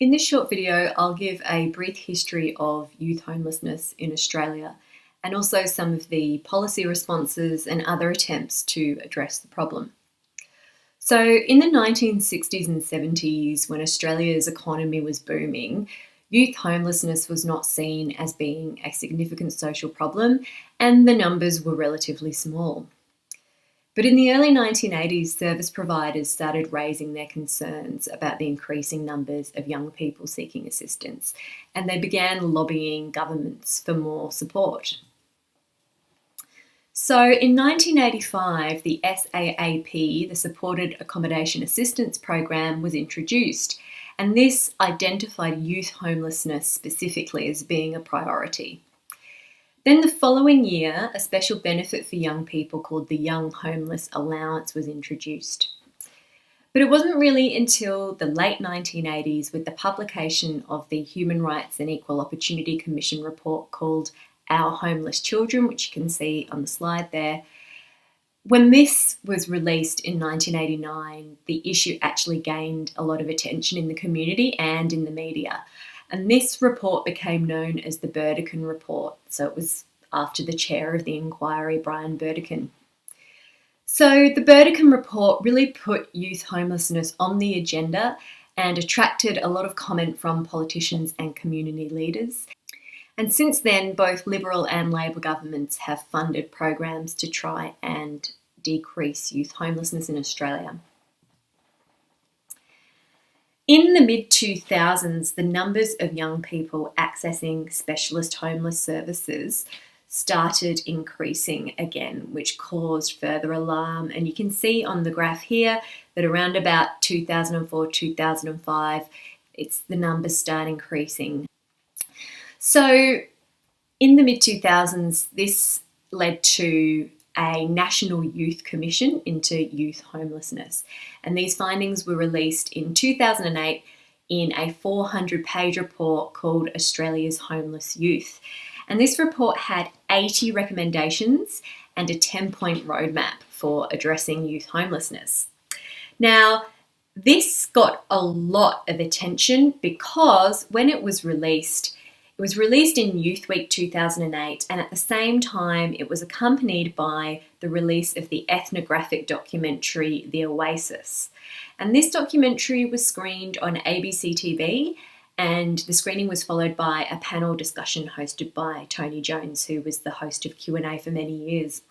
In this short video, I'll give a brief history of youth homelessness in Australia and also some of the policy responses and other attempts to address the problem. So in the 1960s and 70s, when Australia's economy was booming, youth homelessness was not seen as being a significant social problem and the numbers were relatively small. But in the early 1980s, service providers started raising their concerns about the increasing numbers of young people seeking assistance, and they began lobbying governments for more support. So in 1985, the SAAP, the Supported Accommodation Assistance Program, was introduced, and this identified youth homelessness specifically as being a priority. Then the following year, a special benefit for young people called the Young Homeless Allowance was introduced. But it wasn't really until the late 1980s, with the publication of the Human Rights and Equal Opportunity Commission report called Our Homeless Children, which you can see on the slide there. When this was released in 1989, the issue actually gained a lot of attention in the community and in the media. And this report became known as the Burdekin Report. So it was after the chair of the inquiry, Brian Burdekin. So the Burdekin Report really put youth homelessness on the agenda and attracted a lot of comment from politicians and community leaders. And since then, both Liberal and Labor governments have funded programs to try and decrease youth homelessness in Australia. In the mid-2000s, the numbers of young people accessing specialist homeless services started increasing again, which caused further alarm. And you can see on the graph here that around about 2004-2005, the numbers start increasing. So in the mid-2000s, this led to a National Youth Commission into youth homelessness. And these findings were released in 2008 in a 400-page report called Australia's Homeless Youth. And this report had 80 recommendations and a 10-point roadmap for addressing youth homelessness. Now, this got a lot of attention because when it was released in Youth Week 2008, and at the same time it was accompanied by the release of the ethnographic documentary The Oasis. And this documentary was screened on ABC TV, and the screening was followed by a panel discussion hosted by Tony Jones, who was the host of Q&A for many years.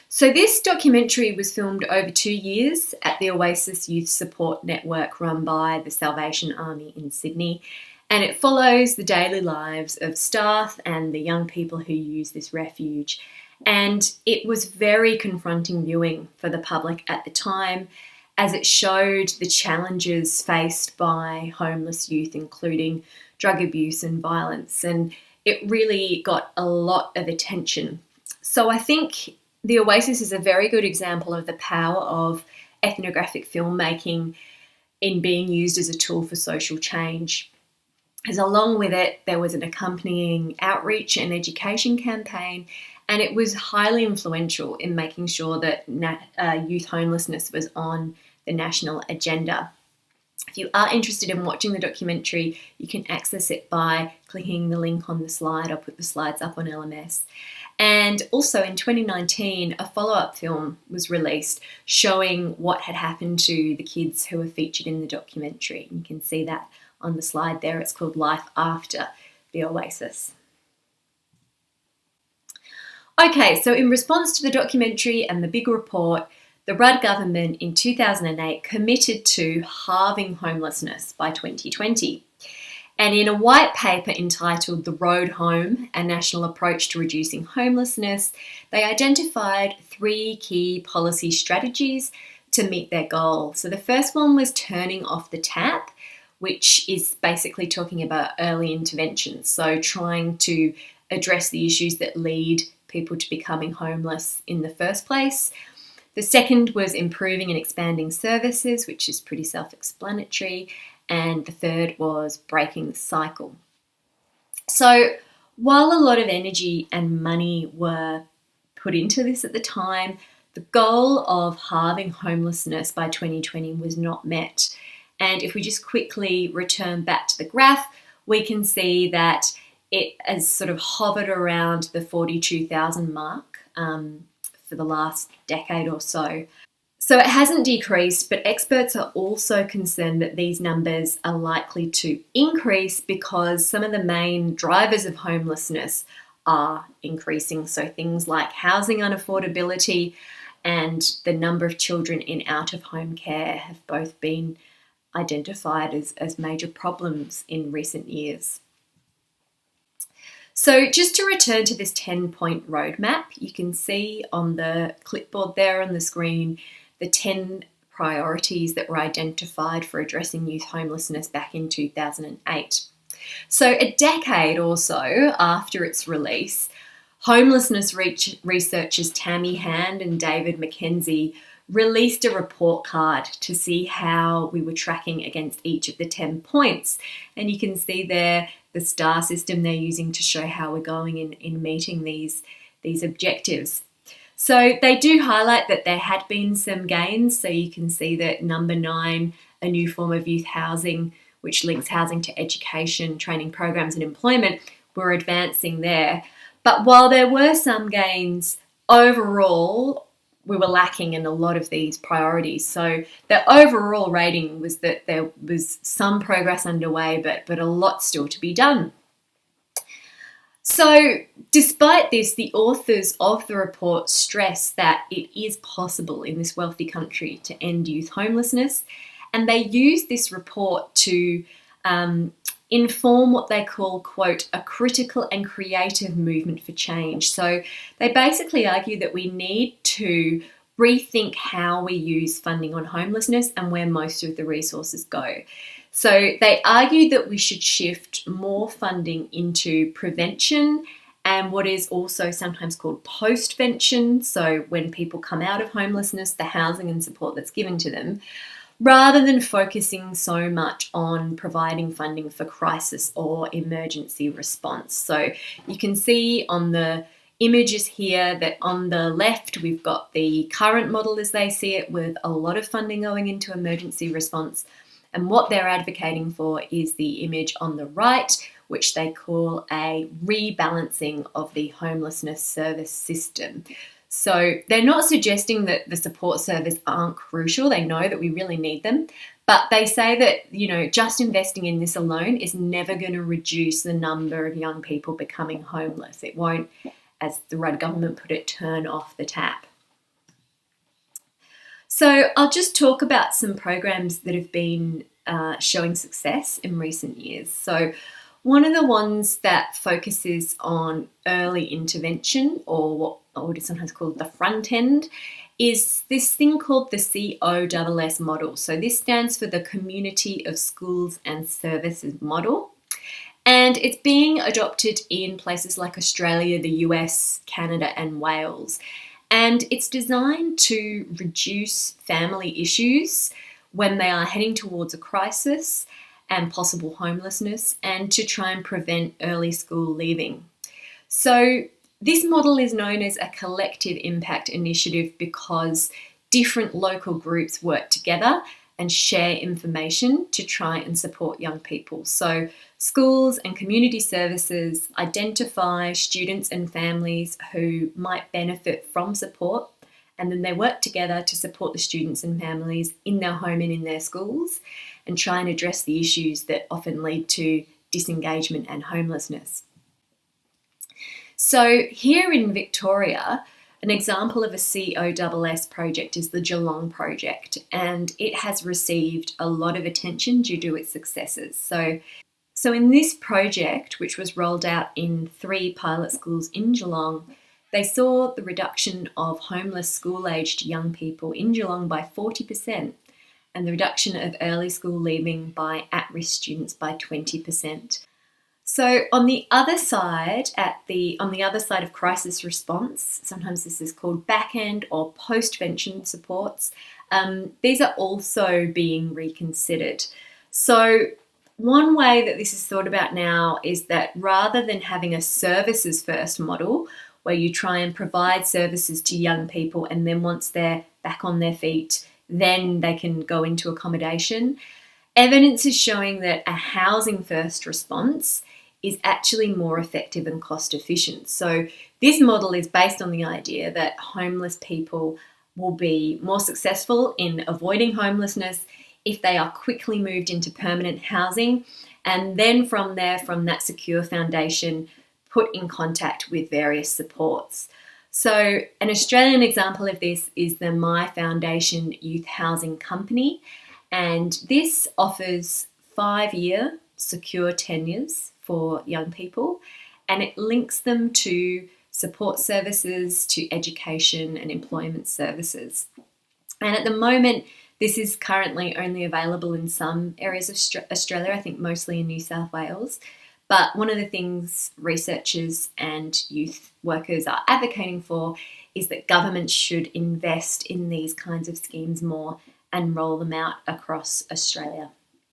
So this documentary was filmed over 2 years at the Oasis Youth Support Network run by the Salvation Army in Sydney. And it follows the daily lives of staff and the young people who use this refuge. And it was very confronting viewing for the public at the time, as it showed the challenges faced by homeless youth, including drug abuse and violence. And it really got a lot of attention. So I think the Oasis is a very good example of the power of ethnographic filmmaking in being used as a tool for social change. As along with it, there was an accompanying outreach and education campaign, and it was highly influential in making sure that youth homelessness was on the national agenda. If you are interested in watching the documentary, you can access it by clicking the link on the slide. I'll put the slides up on LMS. And also in 2019, a follow-up film was released showing what had happened to the kids who were featured in the documentary. You can see that on the slide there. It's called Life After the Oasis. Okay, so in response to the documentary and the big report, the Rudd government in 2008 committed to halving homelessness by 2020. And in a white paper entitled The Road Home, A National Approach to Reducing Homelessness, they identified 3 key policy strategies to meet their goal. So the first one was turning off the tap, which is basically talking about early interventions. So trying to address the issues that lead people to becoming homeless in the first place. The second was improving and expanding services, which is pretty self-explanatory. And the third was breaking the cycle. So while a lot of energy and money were put into this at the time, the goal of halving homelessness by 2020 was not met. And if we just quickly return back to the graph, we can see that it has sort of hovered around the 42,000 mark for the last decade or so. So it hasn't decreased, but experts are also concerned that these numbers are likely to increase because some of the main drivers of homelessness are increasing. So things like housing unaffordability and the number of children in out-of-home care have both been identified as major problems in recent years. So just to return to this 10-point roadmap, you can see on the clipboard there on the screen the 10 priorities that were identified for addressing youth homelessness back in 2008. So a decade or so after its release, homelessness researchers Tammy Hand and David McKenzie released a report card to see how we were tracking against each of the 10 points. And you can see there the star system they're using to show how we're going in meeting these objectives. So they do highlight that there had been some gains. So you can see that number 9, a new form of youth housing, which links housing to education, training programs and employment, were advancing there. But while there were some gains, overall, we were lacking in a lot of these priorities. So the overall rating was that there was some progress underway, but a lot still to be done. So despite this, the authors of the report stress that it is possible in this wealthy country to end youth homelessness, and they use this report to inform what they call, quote, a critical and creative movement for change. So they basically argue that we need to rethink how we use funding on homelessness and where most of the resources go. So they argue that we should shift more funding into prevention and what is also sometimes called postvention, so when people come out of homelessness, the housing and support that's given to them, rather than focusing so much on providing funding for crisis or emergency response. So you can see on the images here that on the left we've got the current model as they see it, with a lot of funding going into emergency response. And what they're advocating for is the image on the right, which they call a rebalancing of the homelessness service system. So they're not suggesting that the support services aren't crucial. They know that we really need them. But they say that, just investing in this alone is never going to reduce the number of young people becoming homeless. It won't, as the Rudd government put it, turn off the tap. So I'll just talk about some programs that have been showing success in recent years. So one of the ones that focuses on early intervention, or what is sometimes called the front end, is this thing called the COSS model. So this stands for the Community of Schools and Services model. And it's being adopted in places like Australia, the US, Canada, and Wales. And it's designed to reduce family issues when they are heading towards a crisis and possible homelessness, and to try and prevent early school leaving. So this model is known as a collective impact initiative because different local groups work together and share information to try and support young people. So schools and community services identify students and families who might benefit from support, and then they work together to support the students and families in their home and in their schools and try and address the issues that often lead to disengagement and homelessness. So here in Victoria, an example of a COSS project is the Geelong project, and it has received a lot of attention due to its successes. So in this project, which was rolled out in 3 pilot schools in Geelong, they saw the reduction of homeless school-aged young people in Geelong by 40%, and the reduction of early school leaving by at-risk students by 20%. So on the other side, on the other side of crisis response, sometimes this is called back-end or postvention supports, these are also being reconsidered. So one way that this is thought about now is that rather than having a services first model, where you try and provide services to young people and then once they're back on their feet, then they can go into accommodation, Evidence is showing that a housing first response is actually more effective and cost efficient. So, this model is based on the idea that homeless people will be more successful in avoiding homelessness if they are quickly moved into permanent housing, and then from there, from that secure foundation, put in contact with various supports. So, an Australian example of this is the My Foundation Youth Housing Company, and this offers 5-year secure tenures for young people, and it links them to support services, to education and employment services. And at the moment, this is currently only available in some areas of Australia, I think mostly in New South Wales. But one of the things researchers and youth workers are advocating for is that governments should invest in these kinds of schemes more and roll them out across Australia.